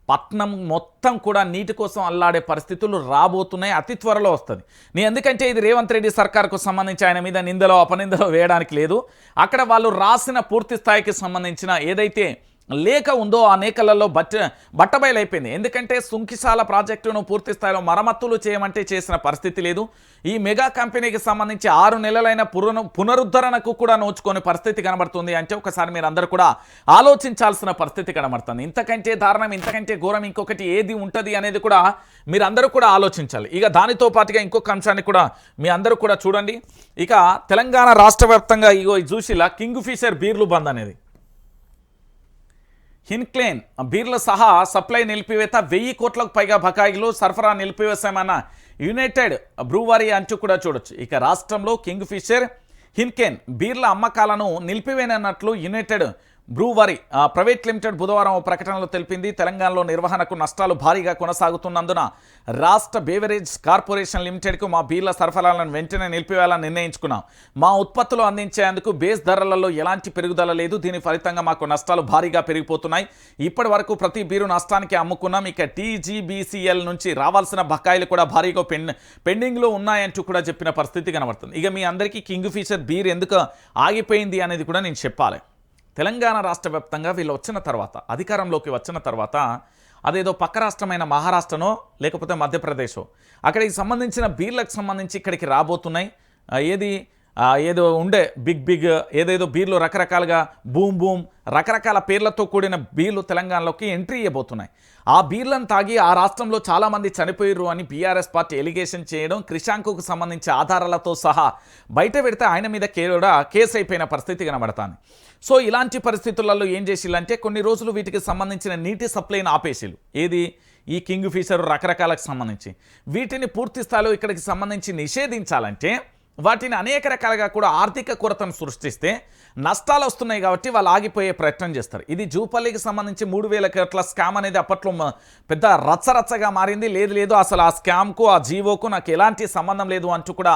పట్నం మొత్తం కూడా నీటి కోసం అల్లాడే పరిస్థితులు రాబోతున్నాయి, అతి త్వరలో వస్తుంది. ఎందుకంటే ఇది రేవంత్ రెడ్డి సర్కార్కు సంబంధించి ఆయన మీద నిందలో అపనిందలో వేయడానికి లేదు. అక్కడ వాళ్ళు రాసిన పూర్తి స్థాయికి సంబంధించిన ఏదైతే లేఖ ఉందో ఆ లేఖలలో బట్టబయలైపోయింది. ఎందుకంటే సుంకిశాల ప్రాజెక్టును పూర్తి స్థాయిలో మరమ్మతులు చేయమంటే చేసిన పరిస్థితి లేదు. ఈ మెగా కంపెనీకి సంబంధించి 6 నెలలైన పునరుద్ధరణకు కూడా నోచుకునే పరిస్థితి కనబడుతుంది అంటే ఒకసారి మీరు అందరూ కూడా ఆలోచించాల్సిన పరిస్థితి కనబడుతుంది. ఇంతకంటే దారుణం, ఇంతకంటే ఘోరం ఇంకొకటి ఏది ఉంటుంది అనేది కూడా మీరు అందరూ కూడా ఆలోచించాలి. ఇక దానితో పాటుగా ఇంకొక అంశాన్ని కూడా మీ అందరూ కూడా చూడండి. ఇక తెలంగాణ రాష్ట్ర వ్యాప్తంగా ఇగో చూసిలా కింగ్ ఫిషర్ బీర్లు బంద్ అనేది హిన్క్లేన్ బీర్ల సహా సప్లై నిలిపివేత, 1000 కోట్లకు పైగా బకాయిలు సరఫరా నిలిపివేశామన్న యునైటెడ్ బ్రూవరీ అంటూ కూడా చూడొచ్చు. ఇక రాష్ట్రంలో కింగ్ ఫిషర్ హిన్కెన్ బీర్ల అమ్మకాలను నిలిపివేనన్నట్లు యునైటెడ్ బ్రూవరీ ప్రైవేట్ లిమిటెడ్ బుధవారం ఓ ప్రకటనలో తెలిపింది, తెలంగాణలో నిర్వహణకు నష్టాలు భారీగా కొనసాగుతున్నందున రాష్ట్ర బేవరేజ్ కార్పొరేషన్ లిమిటెడ్కు మా బీర్ల సరఫరాలను వెంటనే నిలిపివేయాలని నిర్ణయించుకున్నాం. మా ఉత్పత్తులు అందించేందుకు బేస్ ధరలలో ఎలాంటి పెరుగుదల లేదు. దీని ఫలితంగా మాకు నష్టాలు భారీగా పెరిగిపోతున్నాయి. ఇప్పటి వరకు ప్రతి బీరు నష్టానికి అమ్ముకున్నాం. ఇక టీజీబీసీఎల్ నుంచి రావాల్సిన బకాయిలు కూడా భారీగా పెండింగ్లో ఉన్నాయంటూ కూడా చెప్పిన పరిస్థితి కనబడుతుంది. ఇక మీ అందరికీ కింగ్ ఫిషర్ బీర్ ఎందుకు ఆగిపోయింది అనేది కూడా నేను చెప్పాలి. తెలంగాణ రాష్ట్ర వ్యాప్తంగా వీళ్ళు వచ్చిన తర్వాత, అధికారంలోకి వచ్చిన తర్వాత, అదేదో పక్క రాష్ట్రమైన మహారాష్ట్రనో లేకపోతే మధ్యప్రదేశో అక్కడికి సంబంధించిన బీర్లకు సంబంధించి ఇక్కడికి రాబోతున్నాయి. ఏదో ఉండే బిగ్ ఏదేదో బీర్లు రకరకాలుగా బూమ్ రకరకాల పేర్లతో కూడిన బీర్లు తెలంగాణలోకి ఎంట్రీ ఇవ్వబోతున్నాయి. ఆ బీర్లను తాగి ఆ రాష్ట్రంలో చాలామంది చనిపోయారు అని బీఆర్ఎస్ పార్టీ ఎలిగేషన్ చేయడం, క్రిషాంకుకు సంబంధించి ఆధారాలతో సహా బయట పెడితే ఆయన మీద కూడా కేసు అయిపోయిన పరిస్థితి కనబడతాను. సో ఇలాంటి పరిస్థితులలో ఏం చేసిల్లంటే కొన్ని రోజులు వీటికి సంబంధించిన నీటి సప్లైని ఆపేసిలు. ఈ కింగ్ ఫిషర్ రకరకాలకు సంబంధించి వీటిని పూర్తి స్థాయిలో ఇక్కడికి సంబంధించి నిషేధించాలంటే వాటిని అనేక రకాలుగా కూడా ఆర్థిక కొరతను సృష్టిస్తే నష్టాలు వస్తున్నాయి కాబట్టి వాళ్ళు ఆగిపోయే ప్రయత్నం చేస్తారు. ఇది జూపల్లికి సంబంధించి 3,000 కోట్ల స్కామ్ అనేది అప్పట్లో పెద్ద రచ్చరచ్చగా మారింది. లేదు అసలు ఆ స్కామ్కు ఆ జీవోకు నాకు ఎలాంటి సంబంధం లేదు అంటూ కూడా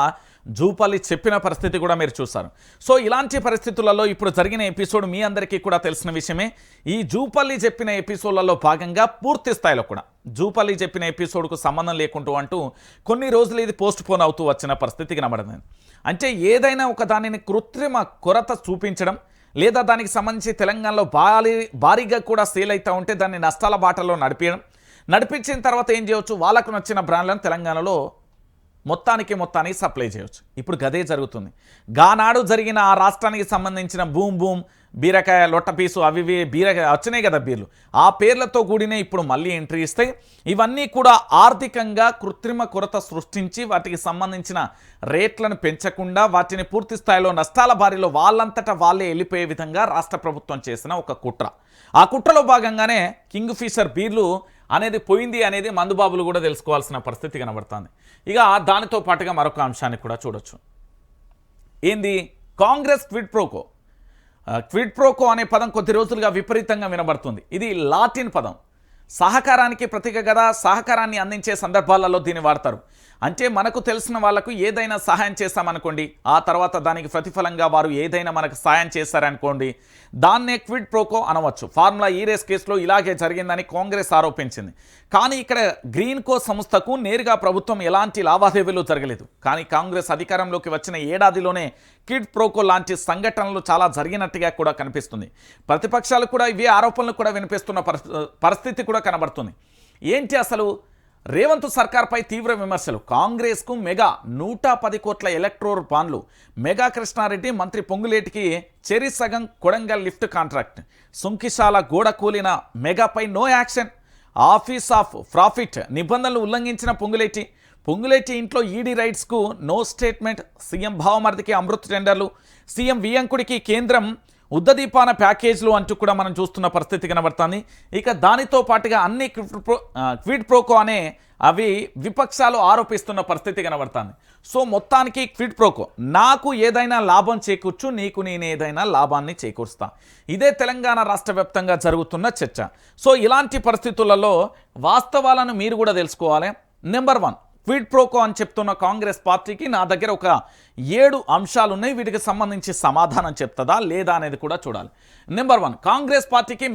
జూపల్లి చెప్పిన పరిస్థితి కూడా మీరు చూస్తారు. సో ఇలాంటి పరిస్థితులలో ఇప్పుడు జరిగిన ఎపిసోడ్ మీ అందరికీ కూడా తెలిసిన విషయమే. ఈ జూపల్లి చెప్పిన ఎపిసోడ్లలో భాగంగా పూర్తి స్థాయిలో కూడా జూపల్లి చెప్పిన ఎపిసోడ్కు సంబంధం లేకుంటూ అంటూ కొన్ని రోజులు ఇది పోస్ట్ పోన్ అవుతూ వచ్చిన పరిస్థితి కనబడింది. అంటే ఏదైనా ఒక దానిని కృత్రిమ కొరత చూపించడం లేదా దానికి సంబంధించి తెలంగాణలో భారీగా కూడా సేల్ అవుతూ ఉంటే దాన్ని నష్టాల బాటలో నడిపించిన తర్వాత ఏం చేయవచ్చు, వాళ్ళకు నచ్చిన బ్రాండ్లను తెలంగాణలో మొత్తానికి సప్లై చేయవచ్చు. ఇప్పుడు గదే జరుగుతుంది. గానాడు జరిగిన ఆ రాష్ట్రానికి సంబంధించిన బూమ్ బీరకాయ లొట్ట పీసు అవి బీరకాయ వచ్చినాయి కదా బీర్లు, ఆ పేర్లతో కూడిన ఇప్పుడు మళ్ళీ ఎంట్రీ ఇస్తాయి. ఇవన్నీ కూడా ఆర్థికంగా కృత్రిమ కొరత సృష్టించి వాటికి సంబంధించిన రేట్లను పెంచకుండా వాటిని పూర్తి స్థాయిలో నష్టాల బారిలో వాళ్ళంతటా వాళ్ళే వెళ్ళిపోయే విధంగా రాష్ట్ర ప్రభుత్వం చేసిన ఒక కుట్ర. ఆ కుట్రలో భాగంగానే కింగ్ ఫిషర్ బీర్లు అనేది పోయింది అనేది మందుబాబులు కూడా తెలుసుకోవాల్సిన పరిస్థితి కనబడుతుంది. ఇక దానితో పాటుగా మరొక అంశాన్ని కూడా చూడొచ్చు. ఏంది కాంగ్రెస్ క్విడ్ ప్రోకో అనే పదం కొద్ది రోజులుగా విపరీతంగా వినబడుతుంది. ఇది లాటిన్ పదం, సహకారానికి ప్రతీక కదా. సహకారాన్ని అందించే సందర్భాలలో దీన్ని వాడతారు. అంటే మనకు తెలిసిన వాళ్లకు ఏదైనా సహాయం చేస్తామనుకోండి, ఆ తర్వాత దానికి ప్రతిఫలంగా వారు ఏదైనా మనకు సహాయం చేస్తారనుకోండి, దాన్నే క్విడ్ ప్రోకో అనవచ్చు. ఫార్ములా ఈ రేస్ కేసులో ఇలాగే జరిగిందని కాంగ్రెస్ ఆరోపించింది. కానీ ఇక్కడ గ్రీన్కో సంస్థకు నేరుగా ప్రభుత్వం ఎలాంటి లావాదేవీలు జరగలేదు. కానీ కాంగ్రెస్ అధికారంలోకి వచ్చిన ఏడాదిలోనే క్విడ్ ప్రోకో లాంటి సంఘటనలు చాలా జరిగినట్టుగా కూడా కనిపిస్తుంది. ప్రతిపక్షాలు కూడా ఇవే ఆరోపణలు కూడా వినిపిస్తున్న పరిస్థితి కూడా కనబడుతుంది. ఏంటి అసలు రేవంత్ సర్కార్పై తీవ్ర విమర్శలు. కాంగ్రెస్కు మెగా 110 కోట్ల ఎలక్ట్రోల్ బాండ్లు. మెగా కృష్ణారెడ్డి మంత్రి పొంగులేటికి చెరి సగం కొడంగల్ లిఫ్ట్ కాంట్రాక్ట్. సుంకిశాల గోడ కూలిన మెగాపై no action. Office of profit నిబంధనలు ఉల్లంఘించిన పొంగులేటి ఇంట్లో ఈడీ రైట్స్కు నో స్టేట్మెంట్. సీఎం భావమర్దికి అమృత్ టెండర్లు. సీఎం వియంకుడికి కేంద్రం ఉద్దదీపాన ప్యాకేజ్లు అంటూ కూడా మనం చూస్తున్న పరిస్థితి కనబడుతుంది. ఇక దానితో పాటుగా అన్ని క్విడ్ ప్రోకో అనే అవి విపక్షాలు ఆరోపిస్తున్న పరిస్థితి కనబడుతుంది. సో మొత్తానికి క్విడ్ ప్రోకో నాకు ఏదైనా లాభం చేకూర్చు, నీకు నేను ఏదైనా లాభాన్ని చేకూరుస్తా. ఇదే తెలంగాణ రాష్ట్ర వ్యాప్తంగా జరుగుతున్న చర్చ. సో ఇలాంటి పరిస్థితులలో వాస్తవాలను మీరు కూడా తెలుసుకోవాలి. నెంబర్ 1 క్విడ్ ప్రోకో అని చెప్తున్న కాంగ్రెస్ పార్టీకి నా దగ్గర ఒక 7 అంశాలు ఉన్నాయి. వీటికి సంబంధించి సమాధానం చెప్తుందా లేదా అనేది కూడా చూడాలి. నెంబర్ 1 కాంగ్రెస్ పార్టీకి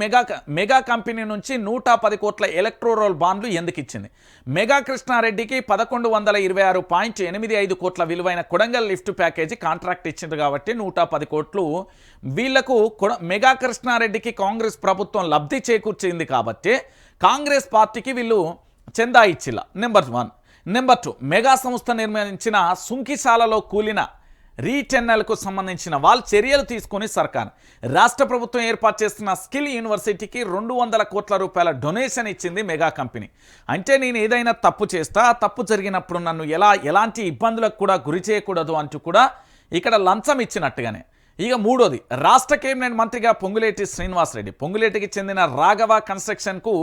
మెగా కంపెనీ నుంచి 110 కోట్ల ఎలక్ట్రోల్ బాండ్లు ఎందుకు ఇచ్చింది? మెగా కృష్ణారెడ్డికి 1126.85 కోట్ల విలువైన కొడంగల్ లిఫ్ట్ ప్యాకేజీ కాంట్రాక్ట్ ఇచ్చింది కాబట్టి 110 కోట్లు వీళ్లకు మెగా కృష్ణారెడ్డికి కాంగ్రెస్ ప్రభుత్వం లబ్ధి చేకూర్చింది కాబట్టి కాంగ్రెస్ పార్టీకి వీళ్ళు చందా ఇచ్చిలా. నెంబర్ 1. నెంబర్ 2 మెగా సంస్థ నిర్మించిన సుంకిశాలలో కూలిన రీటెన్నెల్కు సంబంధించిన వాళ్ళు చర్యలు తీసుకుని సర్కార్ రాష్ట్ర ప్రభుత్వం ఏర్పాటు చేస్తున్న స్కిల్ యూనివర్సిటీకి 200 కోట్ల రూపాయల డొనేషన్ ఇచ్చింది మెగా కంపెనీ. అంటే నేను ఏదైనా తప్పు చేస్తా, తప్పు జరిగినప్పుడు నన్ను ఎలాంటి ఇబ్బందులకు కూడా గురి చేయకూడదు అంటూ కూడా ఇక్కడ లంచం ఇచ్చినట్టుగానే. ఇక 3వది రాష్ట్ర కేబినెట్ మంత్రిగా పొంగులేటి శ్రీనివాసరెడ్డి. పొంగులేటికి చెందిన రాఘవ కన్స్ట్రక్షన్కు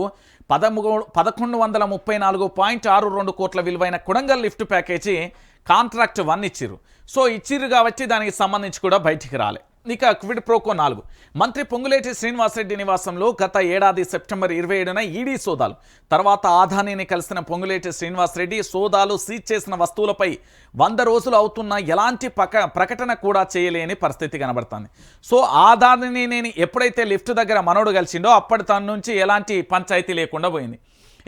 1134.62 కోట్ల విలువైన కొడంగల్ లిఫ్ట్ ప్యాకేజీ కాంట్రాక్ట్ 1 ఇచ్చిర్రు. సో ఇచ్చిర్రు కాబట్టి దానికి సంబంధించి కూడా బయటికి రాలే. ఇక క్విడ్ ప్రోకో 4 మంత్రి పొంగులేటి శ్రీనివాసరెడ్డి నివాసంలో గత ఏడాది సెప్టెంబర్ 27న ఈడీ సోదాలు. తర్వాత ఆదానీని కలిసిన పొంగులేటి శ్రీనివాసరెడ్డి సోదాలు సీజ్ చేసిన వస్తువులపై 100 రోజులు అవుతున్న ఎలాంటి ప్రకటన కూడా చేయలేని పరిస్థితి కనబడుతుంది. సో ఆదానీని నేను ఎప్పుడైతే లిఫ్ట్ దగ్గర మనోడు కలిసిండో అప్పటి తన నుంచి ఎలాంటి పంచాయతీ లేకుండా పోయింది.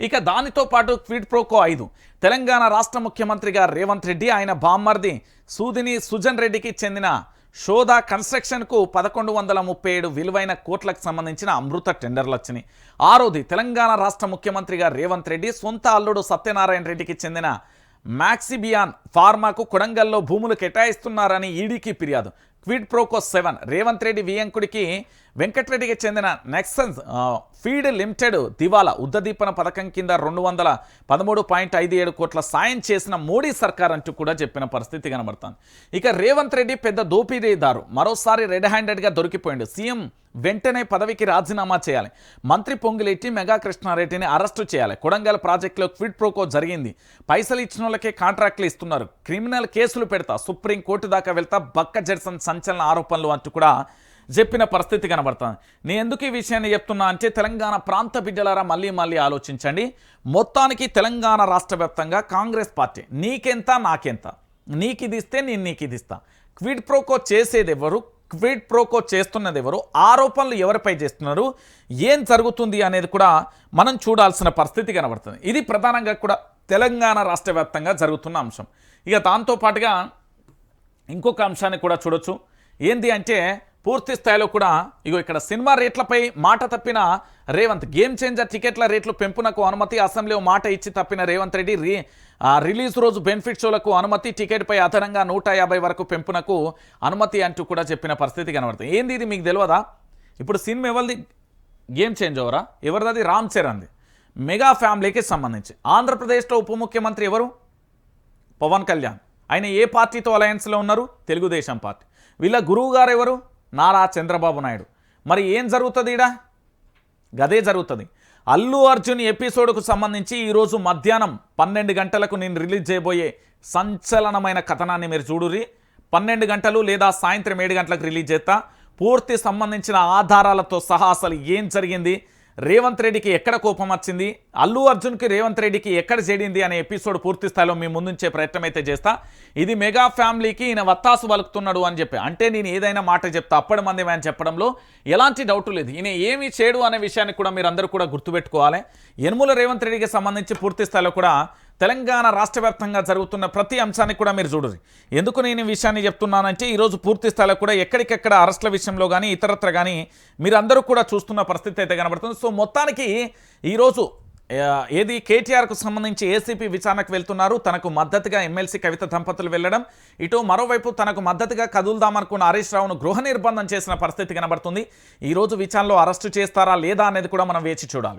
ఇక దానితో పాటు క్విడ్ ప్రోకో 5 తెలంగాణ రాష్ట్ర ముఖ్యమంత్రిగా రేవంత్ రెడ్డి ఆయన బామ్మర్ది సూదిని సుజన్ రెడ్డికి చెందిన షోదా కన్స్ట్రక్షన్కు 1137 విలువైన కోట్లకు సంబంధించిన అమృత టెండర్లు వచ్చినాయి. ఆరోది తెలంగాణ రాష్ట్ర ముఖ్యమంత్రిగా రేవంత్ రెడ్డి సొంత అల్లుడు సత్యనారాయణ రెడ్డికి చెందిన మ్యాక్సిబియాన్ ఫార్మాకు కొడంగల్లో భూములు కేటాయిస్తున్నారని ఈడీకి ఫిర్యాదు. క్విడ్ ప్రోకో 7 రేవంత్ రెడ్డి వియంకుడికి వెంకటరెడ్డికి చెందిన నెక్సన్స్ ఫీడ్ లిమిటెడ్ దివాలా ఉద్దదీపన పథకం కింద 213.57 కోట్ల సాయం చేసిన మోడీ సర్కార్ అంటూ కూడా చెప్పిన పరిస్థితి కనబడుతుంది. ఇక రేవంత్ రెడ్డి పెద్ద దోపిడీదారు, మరోసారి రెడ్ హ్యాండెడ్గా దొరికిపోయిండు. సీఎం వెంటనే పదవికి రాజీనామా చేయాలి. మంత్రి పొంగులేటి మెగా కృష్ణారెడ్డిని అరెస్టు చేయాలి. కొడంగల్ ప్రాజెక్టులో క్విడ్ ప్రోకో జరిగింది. పైసలు ఇచ్చిన వాళ్ళకే కాంట్రాక్టులు ఇస్తున్నారు. క్రిమినల్ కేసులు పెడతా, సుప్రీంకోర్టు దాకా వెళ్తా, బక్క జడ్సన్ సంచలన ఆరోపణలు అంటూ కూడా చెప్పిన పరిస్థితి కనబడుతుంది. నేను ఎందుకు ఈ విషయాన్ని చెప్తున్నా అంటే తెలంగాణ ప్రాంత బిడ్డలారా మళ్ళీ ఆలోచించండి. మొత్తానికి తెలంగాణ రాష్ట్ర వ్యాప్తంగా కాంగ్రెస్ పార్టీ నీకెంత నాకెంత, నీకు ఇది ఇస్తే నేను నీకు ఇది ఇస్తా. క్విడ్ ప్రోకో చేసేది ఎవరు, క్విడ్ ప్రోకో చేస్తున్నది ఎవరు, ఆరోపణలు ఎవరిపై చేస్తున్నారు, ఏం జరుగుతుంది అనేది కూడా మనం చూడాల్సిన పరిస్థితి కనబడుతుంది. ఇది ప్రధానంగా కూడా తెలంగాణ రాష్ట్ర వ్యాప్తంగా జరుగుతున్న అంశం. ఇక దాంతోపాటుగా ఇంకొక అంశాన్ని కూడా చూడొచ్చు. ఏంది అంటే పూర్తి స్థాయిలో కూడా ఇగో ఇక్కడ సినిమా రేట్లపై మాట తప్పిన రేవంత్. గేమ్ చేంజర్ టికెట్ల రేట్లు పెంపునకు అనుమతి. అసెంబ్లీలో మాట ఇచ్చి తప్పిన రేవంత్ రెడ్డి రిలీజ్ రోజు బెనిఫిట్ షోలకు అనుమతి. టికెట్పై అదనంగా 150 వరకు పెంపునకు అనుమతి అంటూ కూడా చెప్పిన పరిస్థితి కనబడుతుంది. ఏంది ఇది మీకు తెలియదా? ఇప్పుడు సినిమా ఎవరిది? గేమ్ చేంజ్ ఓవరా? ఎవరిది? రామ్ చరణ్ది. మెగా ఫ్యామిలీకి సంబంధించి ఆంధ్రప్రదేశ్లో ఉప ముఖ్యమంత్రి ఎవరు? పవన్ కళ్యాణ్. ఆయన ఏ పార్టీతో అలయన్స్లో ఉన్నారు? తెలుగుదేశం పార్టీ. వీళ్ళ గురువు గారు ఎవరు? నారా చంద్రబాబు నాయుడు. మరి ఏం జరుగుతుంది ఈడ? గదే జరుగుతుంది. అల్లు అర్జున్ ఎపిసోడ్కు సంబంధించి ఈరోజు మధ్యాహ్నం 12 గంటలకు నేను రిలీజ్ చేయబోయే సంచలనమైన కథనాన్ని మీరు చూడుర్రి. 12 గంటలు లేదా సాయంత్రం 7 గంటలకు రిలీజ్ చేస్తా. పూర్తి సంబంధించిన ఆధారాలతో సహా అసలు ఏం జరిగింది, రేవంత్ రెడ్డికి ఎక్కడ కోపం వచ్చింది, అల్లు అర్జున్కి రేవంత్ రెడ్డికి ఎక్కడ చెడింది అనే ఎపిసోడ్ పూర్తి స్థాయిలో మీ ముందుంచే ప్రయత్నం అయితే చేస్తా. ఇది మెగా ఫ్యామిలీకి ఈయన వత్తాసు పలుకుతున్నాడు అని చెప్పి అంటే నేను ఏదైనా మాట చెప్తా అప్పటి మంది అని చెప్పడంలో ఎలాంటి డౌట్ లేదు. ఈయన ఏమి చేయడు అనే విషయాన్ని కూడా మీరు అందరూ కూడా గుర్తుపెట్టుకోవాలి. యనుమల రేవంత్ రెడ్డికి సంబంధించి పూర్తి స్థాయిలో కూడా తెలంగాణ రాష్ట్ర వ్యాప్తంగా జరుగుతున్న ప్రతి అంశాన్ని కూడా మీరు చూడరు. ఎందుకు నేను ఈ విషయాన్ని చెప్తున్నానంటే ఈరోజు పూర్తి స్థాయిలో కూడా ఎక్కడికెక్కడ అరెస్టుల విషయంలో కానీ ఇతరత్ర కానీ మీరందరూ కూడా చూస్తున్న పరిస్థితి అయితే కనబడుతుంది. సో మొత్తానికి ఈరోజు ఏది కేటీఆర్కు సంబంధించి ఏసీపీ విచారణకు వెళ్తున్నారు. తనకు మద్దతుగా ఎమ్మెల్సీ కవిత దంపతులు వెళ్ళడం, ఇటు మరోవైపు తనకు మద్దతుగా కదులుదామనుకున్న హరీష్ రావును గృహ నిర్బంధం చేసిన పరిస్థితి కనబడుతుంది. ఈరోజు విచారణలో అరెస్టు చేస్తారా లేదా అనేది కూడా మనం వేచి చూడాలి.